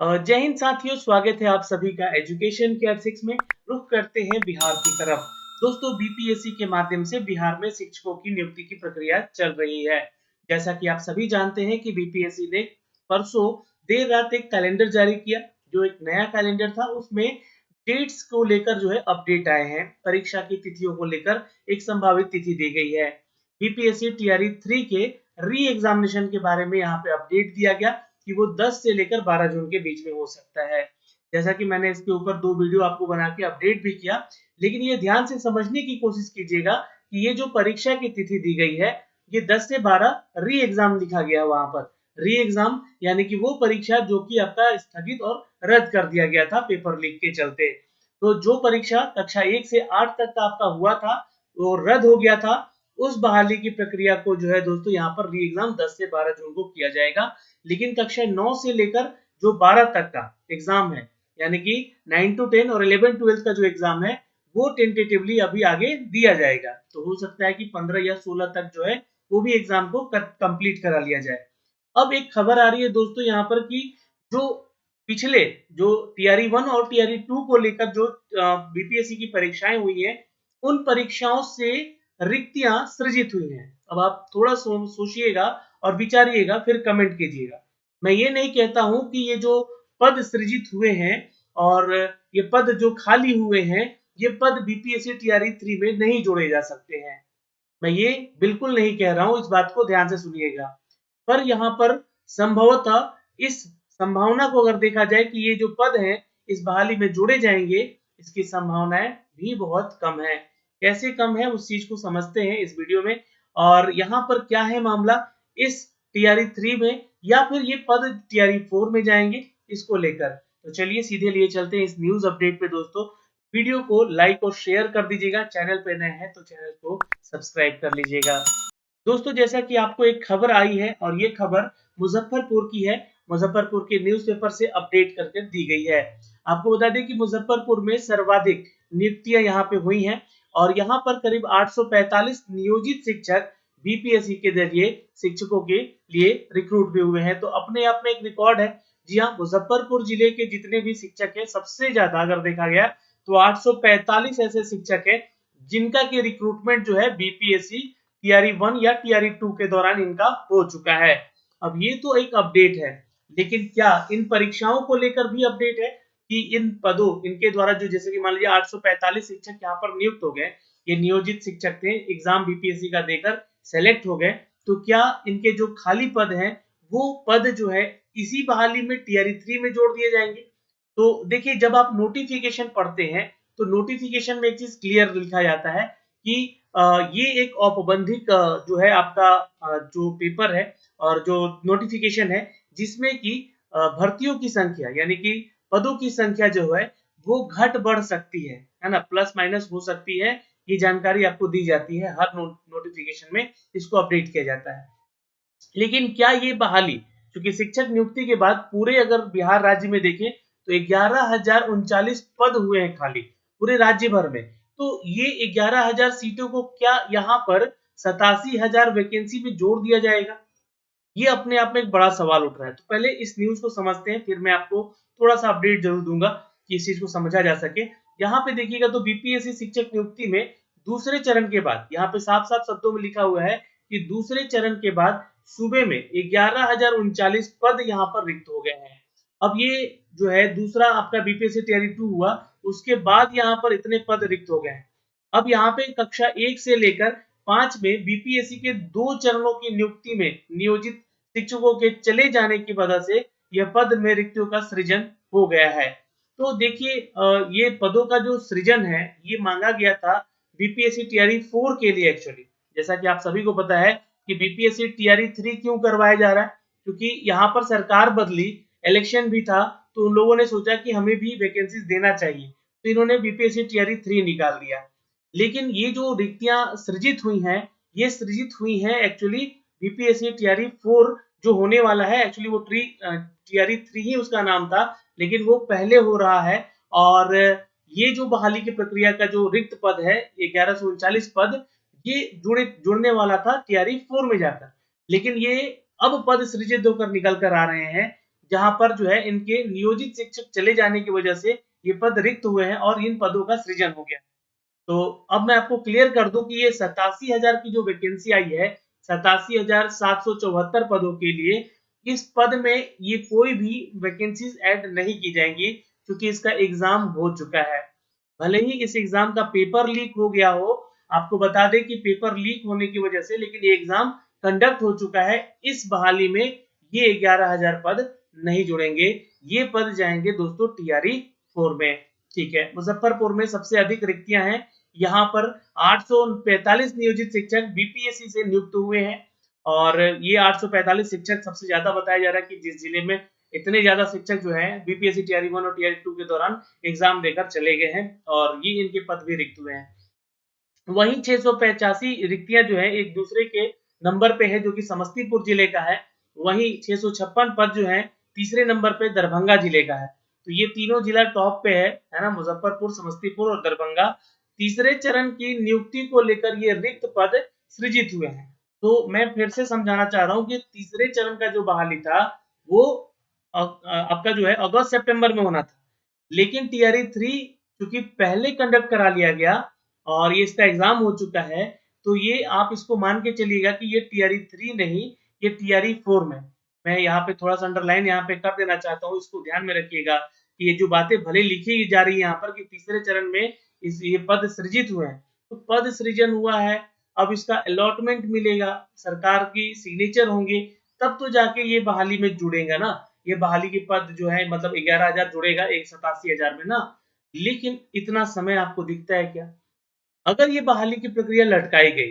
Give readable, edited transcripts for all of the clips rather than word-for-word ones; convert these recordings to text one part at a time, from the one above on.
जय हिंद साथियों, स्वागत है आप सभी का एजुकेशन केयर 6 में। रुख करते हैं बिहार की तरफ। दोस्तों, बीपीएससी के माध्यम से बिहार में शिक्षकों की नियुक्ति की प्रक्रिया चल रही है। जैसा कि आप सभी जानते हैं कि बीपीएससी ने परसों देर रात एक कैलेंडर जारी किया। जो एक नया कैलेंडर था, उसमें डेट्स को लेकर जो है अपडेट आए हैं। परीक्षा की तिथियों को लेकर एक संभावित तिथि दी गई है। बीपीएससी टीआरई 3 के री एग्जामिनेशन के बारे में यहाँ पे अपडेट दिया गया कि वो 10 से लेकर 12 जून के बीच में हो सकता है। जैसा कि मैंने इसके ऊपर 2 वीडियो आपको बना के अपडेट भी किया, लेकिन ये ध्यान से समझने की कोशिश कीजिएगा कि ये जो परीक्षा की तिथि दी गई है, ये 10 से 12 री एग्जाम लिखा गया वहां पर। री एग्जाम यानी कि वो परीक्षा जो कि आपका स्थगित और रद्द कर दिया गया था पेपर लीक के चलते। तो जो परीक्षा कक्षा 1 से 8 तक का आपका हुआ था, वो रद्द हो गया था। उस बहाली की प्रक्रिया को जो है दोस्तों यहाँ पर री एग्जाम 10 से 12 जून को किया जाएगा। लेकिन कक्षा 9 से लेकर जो 12 तक का एग्जाम है, यानी कि 9 to 10 और 11 12 का जो एग्जाम है, वो टेंटेटिवली अभी आगे दिया जाएगा। तो हो सकता है कि 15 या 16 तक जो है वो भी एग्जाम को कंप्लीट करा लिया जाए। अब एक खबर आ रही है दोस्तों यहाँ पर कि जो पिछले जो टीआरई 1 और टीआरई 2 को लेकर जो बीपीएससी की परीक्षाएं हुई है, उन परीक्षाओं से रिक्तियां सृजित हुई हैं। अब आप थोड़ा सोचिएगा और विचारिएगा, फिर कमेंट कीजिएगा। मैं ये नहीं कहता हूं कि ये जो पद सृजित हुए हैं और ये पद जो खाली हुए हैं, ये पद बीपीएससी टीआरई 3 में नहीं जोड़े जा सकते हैं। मैं ये बिल्कुल नहीं कह रहा हूं, इस बात को ध्यान से सुनिएगा। पर यहाँ पर संभवतः इस संभावना को अगर देखा जाए कि ये जो पद हैं इस बहाली में जोड़े जाएंगे, इसकी संभावनाएं भी बहुत कम है। कैसे कम है उस चीज को समझते हैं इस वीडियो में। और यहाँ पर क्या है मामला इस टीआरई 3 में, या फिर ये पद टीआरई 4 में जाएंगे, इसको लेकर। तो चलिए सीधे लिए चलते हैं इस न्यूज अपडेट पे दोस्तों। वीडियो को लाइक और शेयर कर दीजिएगा। चैनल पे नए हैं तो चैनल को सब्सक्राइब कर लीजिएगा। दोस्तों, जैसा कि आपको एक खबर आई है और ये खबर मुजफ्फरपुर की है। मुजफ्फरपुर के न्यूज़पेपर से अपडेट करके दी गई है। आपको बता दें कि मुजफ्फरपुर में सर्वाधिक नियुक्तियां यहाँ पे हुई हैं और यहाँ पर करीब 845 नियोजित शिक्षक बीपीएससी के जरिए शिक्षकों के लिए रिक्रूट भी हुए हैं। तो अपने आप में एक रिकॉर्ड है। जी हाँ, मुजफ्फरपुर जिले के जितने भी शिक्षक हैं, सबसे ज्यादा अगर देखा गया तो 845 ऐसे शिक्षक हैं जिनका की रिक्रूटमेंट जो है बीपीएससी टीआरई 1 या टीआरई 2 के दौरान इनका हो चुका है। अब ये तो एक अपडेट है, लेकिन क्या इन परीक्षाओं को लेकर भी अपडेट है कि इन पदों इनके द्वारा जो जैसे कि मान लीजिए 845 शिक्षक यहाँ पर नियुक्त हो गए, ये नियोजित शिक्षक थे, एग्जाम बीपीएससी का देकर सेलेक्ट हो गए, तो क्या इनके जो खाली पद हैं वो पद जो है इसी बहाली में टीआरई 3 में जोड़ दिए जाएंगे? तो देखिए, जब आप नोटिफिकेशन पढ़ते हैं तो नोटिफिकेशन में एक चीज क्लियर लिखा जाता है कि ये एक औपबंधिक जो है आपका जो पेपर है और जो नोटिफिकेशन है, जिसमें कि भर्तियों की संख्या यानी कि पदों की संख्या जो है वो घट बढ़ सकती है ना, प्लस माइनस हो सकती है। ये जानकारी आपको दी जाती है हर नोटिफिकेशन में, इसको अपडेट किया जाता है। लेकिन क्या ये बहाली, क्योंकि शिक्षक नियुक्ति के बाद पूरे अगर बिहार राज्य में देखें तो 11,039 पद हुए हैं खाली पूरे राज्य भर में। तो ये 11,000 सीटों को क्या यहाँ पर 87,000 वैकेंसी में जोड़ दिया जाएगा? ये अपने आप में एक बड़ा सवाल उठ रहा है। तो पहले इस न्यूज को समझते हैं, फिर मैं आपको थोड़ा सा अपडेट जरूर दूंगा कि इस चीज को समझा जा सके। यहाँ पे देखिएगा तो बीपीएससी शिक्षक नियुक्ति में दूसरे चरण के बाद यहाँ पे साफ साफ शब्दों में लिखा हुआ है कि दूसरे चरण के बाद सूबे में 11,039 पद यहाँ पर रिक्त हो गए हैं। अब ये जो है दूसरा आपका बीपीएससी टीआरई 2 हुआ, उसके बाद यहाँ पर इतने पद रिक्त हो गए हैं। अब यहाँ पे कक्षा 1 से लेकर 5 में बीपीएससी के 2 चरणों की नियुक्ति में नियोजित शिक्षकों के चले जाने की वजह से यह पद में रिक्तियों का सृजन हो गया है। तो देखिए, ये पदों का जो सृजन है ये मांगा गया था बीपीएससी टीआरई 4 के लिए एक्चुअली। जैसा कि आप सभी को पता है कि बीपीएससी टीआरई 3 क्यों करवाया जा रहा है, क्योंकि यहाँ पर सरकार बदली, इलेक्शन भी था, तो उन लोगों ने सोचा कि हमें भी वैकेंसीज देना चाहिए, तो इन्होंने बीपीएससी टीआरई 3 निकाल दिया। लेकिन ये जो रिक्तियां सृजित हुई हैं, ये सृजित हुई हैं एक्चुअली बीपीएससी टीआरई 4 जो होने वाला है। एक्चुअली वो टीआरई 3 ही उसका नाम था, लेकिन वो पहले हो रहा है। और ये जो बहाली की प्रक्रिया का जो रिक्त पद है 1139 पद, ये जुड़ने वाला था टीआरई 4 में जाकर। लेकिन ये अब पद सृजित होकर निकल कर आ रहे हैं जहां पर जो है इनके नियोजित शिक्षक चले जाने की वजह से ये पद रिक्त हुए हैं और इन पदों का सृजन हो गया। तो अब मैं आपको क्लियर कर दूं कि ये 87,000 की जो वैकेंसी आई है, 87,774 पदों के लिए, इस पद में ये कोई भी वैकेंसीज ऐड नहीं की जाएंगी, क्योंकि इसका एग्जाम हो चुका है। भले ही इस एग्जाम का पेपर लीक हो गया हो, आपको बता दें कि पेपर लीक होने की वजह से, लेकिन ये एग्जाम कंडक्ट हो चुका है। इस बहाली में ये 11,000 पद नहीं जुड़ेंगे, ये पद जाएंगे दोस्तों टीआरई 4 में। ठीक है, मुजफ्फरपुर में सबसे अधिक रिक्तियां हैं, यहाँ पर 845 नियोजित शिक्षक बीपीएससी से नियुक्त हुए हैं, और ये 845 शिक्षक सबसे ज्यादा बताया जा रहा है कि जिस जिले में इतने ज्यादा शिक्षक जो हैं बीपीएससी टीआरई 1 और टीआरई 2 के दौरान एग्जाम देकर चले गए हैं, और ये इनके पद भी रिक्त हुए हैं। वहीं 685 रिक्तियां जो है एक दूसरे के नंबर पे है, जो कि समस्तीपुर जिले का है। वहीं 656 पद जो है तीसरे नंबर पे दरभंगा जिले का है। तो ये तीनों जिला टॉप पे है ना, मुजफ्फरपुर, समस्तीपुर और दरभंगा। तीसरे चरण की नियुक्ति को लेकर ये रिक्त पद सृजित हुए हैं। तो मैं फिर से समझाना चाह रहा हूँ कि तीसरे चरण का जो बहाली था वो आपका जो है अगस्त सितंबर में होना था, लेकिन टीआरई 3 क्योंकि पहले कंडक्ट करा लिया गया और ये इसका एग्जाम हो चुका है, तो ये आप इसको मान के चलिएगा कि ये टीआरई 3 नहीं, ये टीआरई 4 में। मैं यहाँ पे थोड़ा सा अंडरलाइन यहाँ पे कर देना चाहता हूँ, इसको ध्यान में रखिएगा कि ये जो बातें भले लिखी जा रही है यहाँ पर कि तीसरे चरण में ये पद सृजित हुए हैं, तो पद सृजन हुआ है, अब इसका अलॉटमेंट मिलेगा, सरकार की सिग्नेचर होंगे, तब तो जाके ये बहाली में जुड़ेगा ना। ये बहाली के पद जो है मतलब 11,000 जुड़ेगा 87,000 में ना। लेकिन इतना समय आपको दिखता है क्या? अगर ये बहाली की प्रक्रिया लटकाई गई,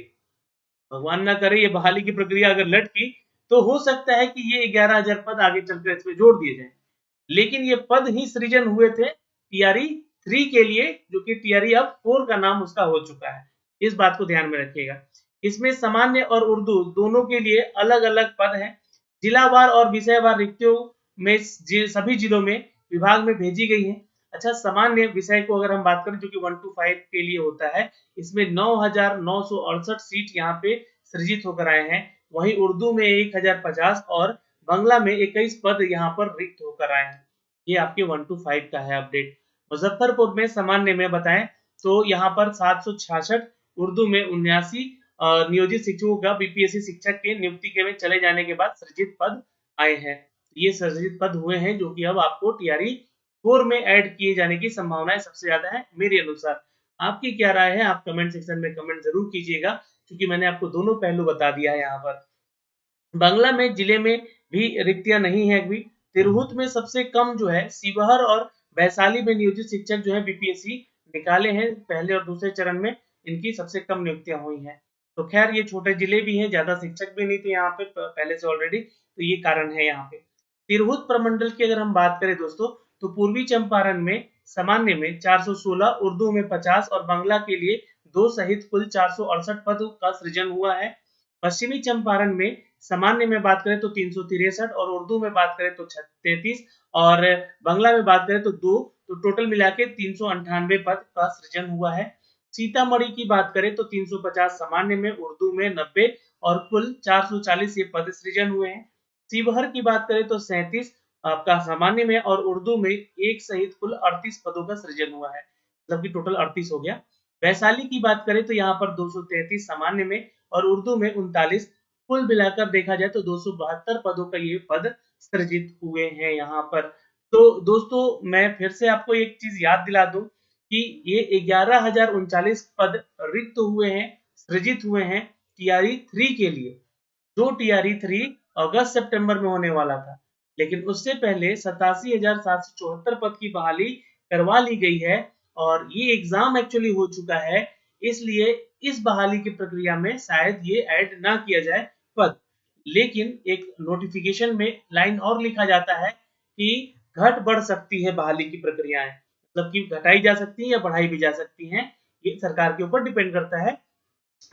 भगवान ना करे ये बहाली की प्रक्रिया अगर लटकी, तो हो सकता है कि ये 11,000 पद आगे चलकर इसमें जोड़ दिए जाए। लेकिन ये पद ही सृजन हुए थे टीआरई 3 के लिए, जो कि टीआरई अब 4 का नाम उसका हो चुका है। इस बात को ध्यान में रखिएगा। इसमें सामान्य और उर्दू दोनों के लिए अलग-अलग पद हैं। जिलावार और विषयवार रिक्तियों में सभी जिलों में विभाग में भेजी गई हैं। अच्छा, सामान्य विषय को अगर हम बात करें जो कि 1 to 5 के लिए होता है, इसमें 9,968 सीट यहाँ पे सृजित होकर आए हैं। वहीं उर्दू में 1,050 और बांग्ला में 21 पद यहाँ पर रिक्त होकर आए हैं। ये आपके 1 to 5 का है अपडेट। मुजफ्फरपुर में सामान्य में बताएं तो यहाँ पर 766, उर्दू में 79 नियोजित शिक्षकों का बीपीएससी शिक्षक के नियुक्ति के में चले जाने के बाद सृजित पद आए हैं। ये सृजित पद हुए हैं जो कि अब आपको टीआरई 4 में ऐड किए जाने की संभावनाएं सबसे ज्यादा है मेरे अनुसार। आपकी क्या राय है? आप कमेंट सेक्शन में कमेंट जरूर कीजिएगा, क्योंकि मैंने आपको दोनों पहलू बता दिया है यहाँ पर। बांग्ला में जिले में भी रिक्तियां नहीं है अभी। तिरहुत में सबसे कम जो है शिवहर और वैशाली में नियोजित शिक्षक जो है बीपीएससी निकाले हैं, पहले और दूसरे चरण में इनकी सबसे कम नियुक्तियां हुई हैं। तो खैर ये छोटे जिले भी हैं, ज्यादा शिक्षक भी नहीं थे यहाँ पे पहले से ऑलरेडी, तो ये कारण है यहाँ पे। तिरहुत प्रमंडल की अगर हम बात करें दोस्तों, तो पूर्वी चंपारण में सामान्य में 416, उर्दू में 50 और बांग्ला के लिए 2 सहित कुल 468 पद का सृजन हुआ है। पश्चिमी चंपारण में सामान्य में बात करें तो 363 और उर्दू में बात करें तो 33 और बांग्ला में बात करें तो 2, तो टोटल मिला के 398 पद का सृजन हुआ है। सीतामढ़ी की बात करें तो 350 सामान्य में, उर्दू में 90 और कुल 440 ये पद सृजन हुए हैं। शिवहर की बात करें तो 37 आपका सामान्य में और उर्दू में एक सहित कुल 38 पदों का सृजन हुआ है, मतलब कि टोटल 38 हो गया। वैशाली की बात करें तो यहाँ पर 233 सामान्य में और उर्दू में 39, कुल मिलाकर देखा जाए तो 272 पदों का ये पद सृजित हुए हैं यहाँ पर। तो दोस्तों मैं फिर से आपको एक चीज याद दिला दूं कि ये 11,039 पद रिक्त हुए हैं, सृजित हुए हैं टीआरई 3 के लिए, जो टीआरई 3 अगस्त सितंबर में होने वाला था। लेकिन उससे पहले 87,774 पद की बहाली करवा ली गई है और ये एग्जाम एक्चुअली हो चुका है, इसलिए इस बहाली की प्रक्रिया में शायद ये ऐड ना किया जाए पद। लेकिन एक नोटिफिकेशन में लाइन और लिखा जाता है कि घट बढ़ सकती है बहाली की प्रक्रियाएं, मतलब कि घटाई जा सकती है या बढ़ाई भी जा सकती हैं, ये सरकार के ऊपर डिपेंड करता है,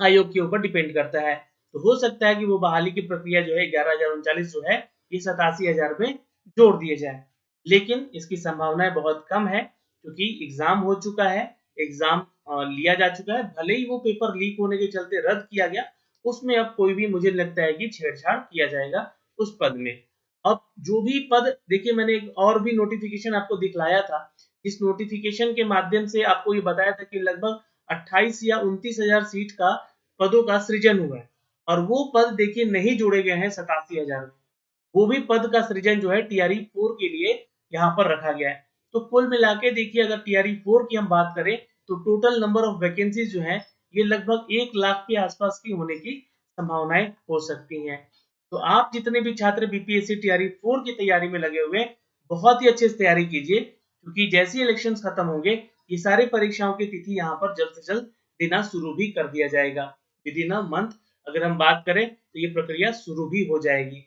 आयोग के ऊपर डिपेंड करता है। तो हो सकता है कि वो बहाली की प्रक्रिया जो है 11,039 जो है ये 87,000 में जोड़ दिए जाए, लेकिन इसकी संभावनाएं बहुत कम है क्योंकि एग्जाम हो चुका है, एग्जाम लिया जा चुका है। भले ही वो पेपर लीक होने के चलते रद्द किया गया, उसमें अब कोई भी मुझे लगता है कि छेड़छाड़ किया जाएगा उस पद में। अब जो भी पद देखिए, मैंने एक और भी नोटिफिकेशन आपको दिखलाया था। इस नोटिफिकेशन के माध्यम से आपको ये बताया था कि लगभग 28 या 29,000 सीट का पदों का सृजन हुआ है और वो पद देखिए नहीं जोड़े गए हैं 87,000 में। वो भी पद का सृजन जो है टीआरई 4 के लिए यहाँ पर रखा गया है। तो कुल मिला के देखिए, अगर टीआरई 4 की हम बात करें तो टोटल नंबर ऑफ वैकेंसीज जो है ये लगभग 1 लाख के आसपास की होने की संभावनाएं हो सकती हैं। तो आप जितने भी छात्र बीपीएससी टीआरई 4 की तैयारी में लगे हुए हैं, बहुत ही अच्छे से तैयारी कीजिए, क्योंकि जैसे ही इलेक्शन खत्म होंगे ये सारी परीक्षाओं की तिथि यहाँ पर जल्द से जल्द देना शुरू भी कर दिया जाएगा। विद इन अ मंथ अगर हम बात करें तो ये प्रक्रिया शुरू भी हो जाएगी।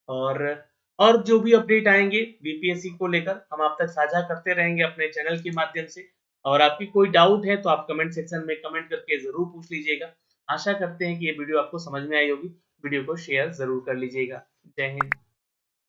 और और जो भी अपडेट आएंगे बीपीएससी को लेकर हम आप तक साझा करते रहेंगे अपने चैनल के माध्यम से। और आपकी कोई डाउट है तो आप कमेंट सेक्शन में कमेंट करके जरूर पूछ लीजिएगा। आशा करते हैं कि ये वीडियो आपको समझ में आई होगी। वीडियो को शेयर जरूर कर लीजिएगा। जय हिंद।